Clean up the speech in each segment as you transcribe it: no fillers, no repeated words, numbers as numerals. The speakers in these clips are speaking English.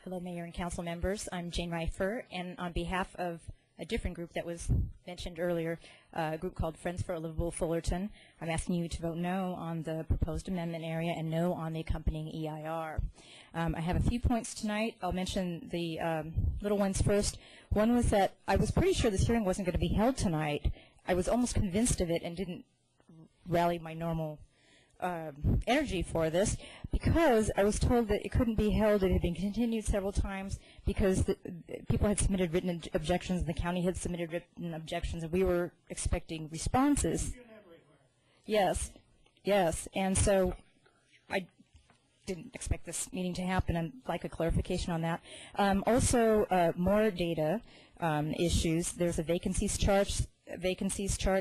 Hello, Mayor and Council members. I'm Jane Reifer, and on behalf of a different group that was mentioned earlier, a group called Friends for a Livable Fullerton, I'm asking you to vote no on the proposed amendment area and no on the accompanying EIR. I have a few points tonight. I'll mention the little ones first. One was that I was pretty sure this hearing wasn't going to be held tonight. I was almost convinced of it and didn't rally my normal energy for this, because I was told that it couldn't be held. It had been continued several times because people had submitted written objections and the county had submitted written objections, and we were expecting responses. Yes, yes, and so I didn't expect this meeting to happen, and I'd like a clarification on that. Also, more data issues. There's a vacancies chart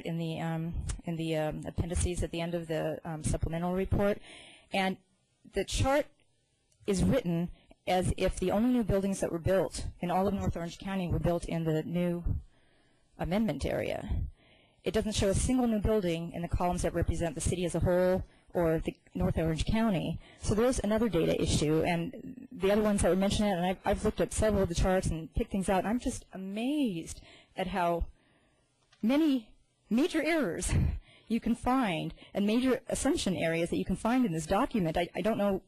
in the appendices at the end of the supplemental report, and the chart is written as if the only new buildings that were built in all of North Orange County were built in the new amendment area. It doesn't show a single new building in the columns that represent the city as a whole or the North Orange County. So there's another data issue, and the other ones that were mentioned, and I've looked at several of the charts and picked things out, and I'm just amazed at how many major errors you can find and major assumption areas that you can find in this document. I don't know.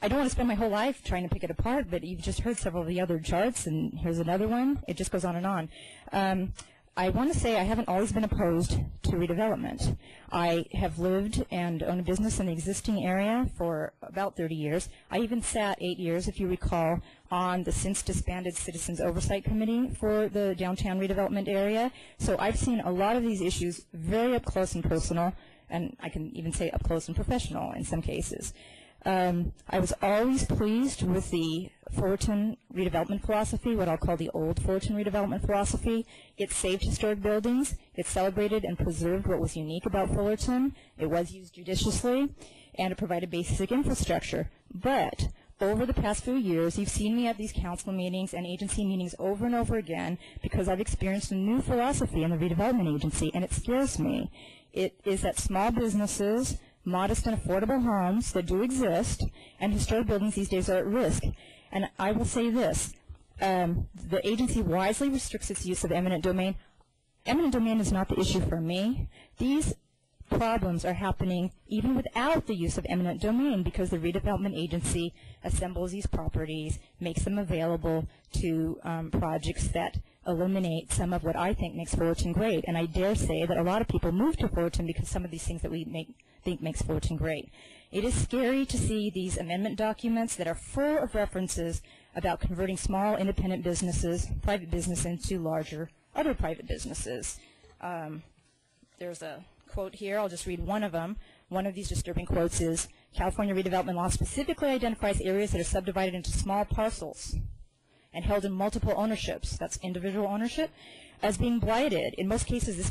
I don't want to spend my whole life trying to pick it apart, but you've just heard several of the other charts, and here's another one. It just goes on and on. I want to say I haven't always been opposed to redevelopment. I have lived and owned a business in the existing area for about 30 years. I even sat 8 years, if you recall, on the since disbanded Citizens Oversight Committee for the downtown redevelopment area. So I've seen a lot of these issues very up close and personal, and I can even say up close and professional in some cases. I was always pleased with the Fullerton redevelopment philosophy, what I'll call the old Fullerton redevelopment philosophy. It saved historic buildings. It celebrated and preserved what was unique about Fullerton. It was used judiciously, and it provided basic infrastructure. But over the past few years, you've seen me at these council meetings and agency meetings over and over again because I've experienced a new philosophy in the redevelopment agency, and it scares me. It is that small businesses, modest and affordable homes that do exist, and historic buildings these days are at risk. And I will say this, the agency wisely restricts its use of eminent domain. Eminent domain is not the issue for me. These problems are happening even without the use of eminent domain because the redevelopment agency assembles these properties, makes them available to projects that eliminate some of what I think makes Fullerton great. And I dare say that a lot of people move to Fullerton because some of these things that we think makes Fullerton great. It is scary to see these amendment documents that are full of references about converting small independent businesses, private business, into larger other private businesses. There's a quote here. I'll just read one of them. One of these disturbing quotes is, California redevelopment law specifically identifies areas that are subdivided into small parcels and held in multiple ownerships, that's individual ownership, as being blighted. In most cases, this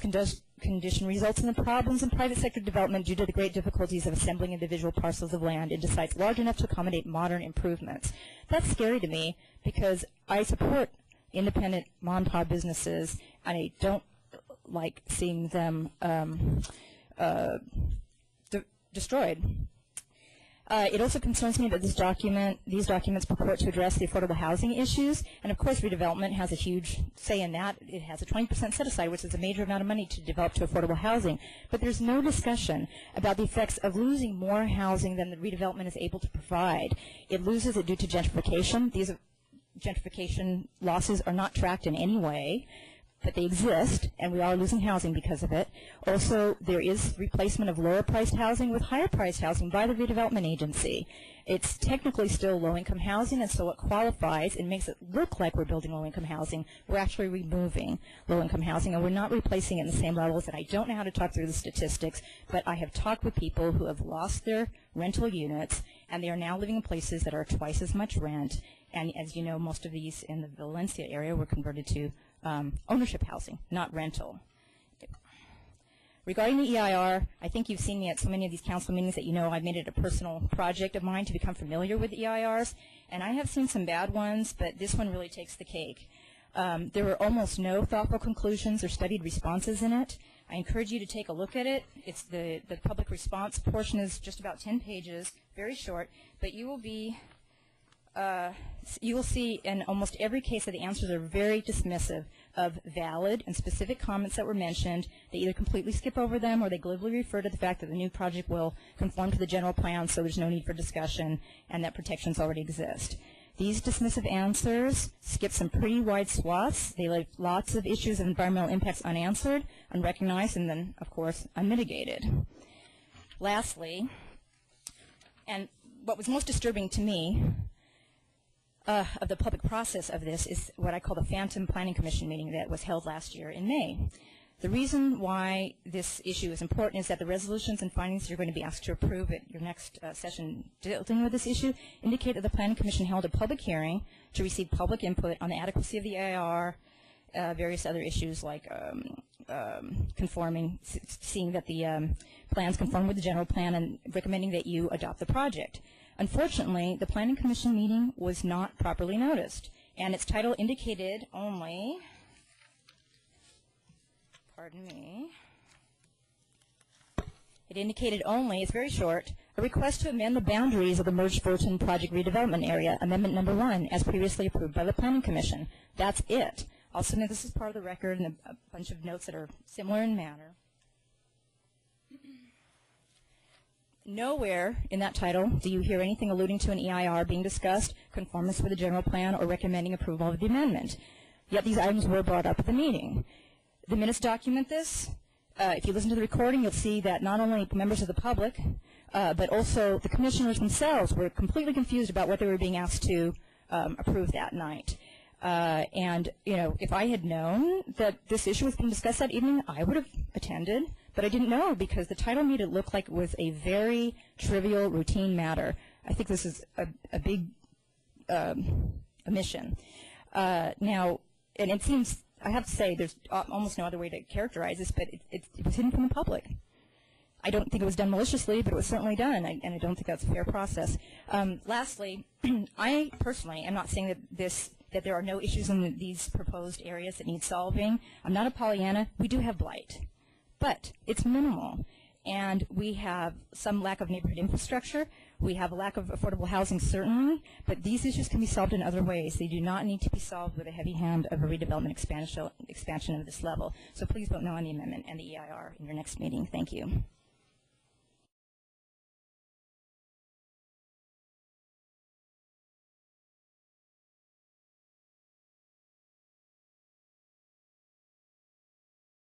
condition results in the problems in private sector development due to the great difficulties of assembling individual parcels of land into sites large enough to accommodate modern improvements. That's scary to me because I support independent mom-and-pop businesses, and I don't like seeing them destroyed. It also concerns me that these documents purport to address the affordable housing issues, and of course redevelopment has a huge say in that. It has a 20% set aside, which is a major amount of money to develop to affordable housing. But there's no discussion about the effects of losing more housing than the redevelopment is able to provide. It loses it due to gentrification. These gentrification losses are not tracked in any way, but they exist, and we are losing housing because of it. Also, there is replacement of lower-priced housing with higher-priced housing by the redevelopment agency. It's technically still low-income housing, and so it qualifies and makes it look like we're building low-income housing. We're actually removing low-income housing, and we're not replacing it in the same levels. And I don't know how to talk through the statistics, but I have talked with people who have lost their rental units, and they are now living in places that are twice as much rent. And as you know, most of these in the Valencia area were converted to ownership housing, not rental. Regarding the EIR, I think you've seen me at so many of these council meetings that you know I've made it a personal project of mine to become familiar with EIRs, and I have seen some bad ones, but this one really takes the cake. There were almost no thoughtful conclusions or studied responses in it. I encourage you to take a look at it. It's the public response portion is just about 10 pages, very short, but you will be you will see in almost every case that the answers are very dismissive of valid and specific comments that were mentioned. They either completely skip over them or they glibly refer to the fact that the new project will conform to the general plan, so there's no need for discussion and that protections already exist. These dismissive answers skip some pretty wide swaths. They leave lots of issues of environmental impacts unanswered, unrecognized, and then, of course, unmitigated. Lastly, and what was most disturbing to me of the public process of this is what I call the Phantom Planning Commission meeting that was held last year in May. The reason why this issue is important is that the resolutions and findings you're going to be asked to approve at your next session dealing with this issue indicate that the Planning Commission held a public hearing to receive public input on the adequacy of the AIR, various other issues like conforming, seeing that the plans conform with the general plan and recommending that you adopt the project. Unfortunately, the Planning Commission meeting was not properly noticed, and its title indicated only, pardon me, it indicated only, it's very short, a request to amend the boundaries of the merged Fullerton project redevelopment area, Amendment Number 1, as previously approved by the Planning Commission. That's it. I'll submit this as part of the record and a bunch of notes that are similar in manner. Nowhere in that title do you hear anything alluding to an EIR being discussed, conformance with the general plan, or recommending approval of the amendment. Yet these items were brought up at the meeting. The minutes document this. If you listen to the recording, you'll see that not only members of the public, but also the commissioners themselves were completely confused about what they were being asked to approve that night. And, you know, if I had known that this issue was being discussed that evening, I would have attended. But I didn't know because the title made it look like it was a very trivial, routine matter. I think this is a big omission. Now, and it seems, I have to say, there's almost no other way to characterize this, but it was hidden from the public. I don't think it was done maliciously, but it was certainly done, and I don't think that's a fair process. Lastly, I personally am not saying that there are no issues in these proposed areas that need solving. I'm not a Pollyanna. We do have blight. But it's minimal, and we have some lack of neighborhood infrastructure. We have a lack of affordable housing, certainly, but these issues can be solved in other ways. They do not need to be solved with a heavy hand of a redevelopment expansion of this level. So please vote no on the amendment and the EIR in your next meeting. Thank you.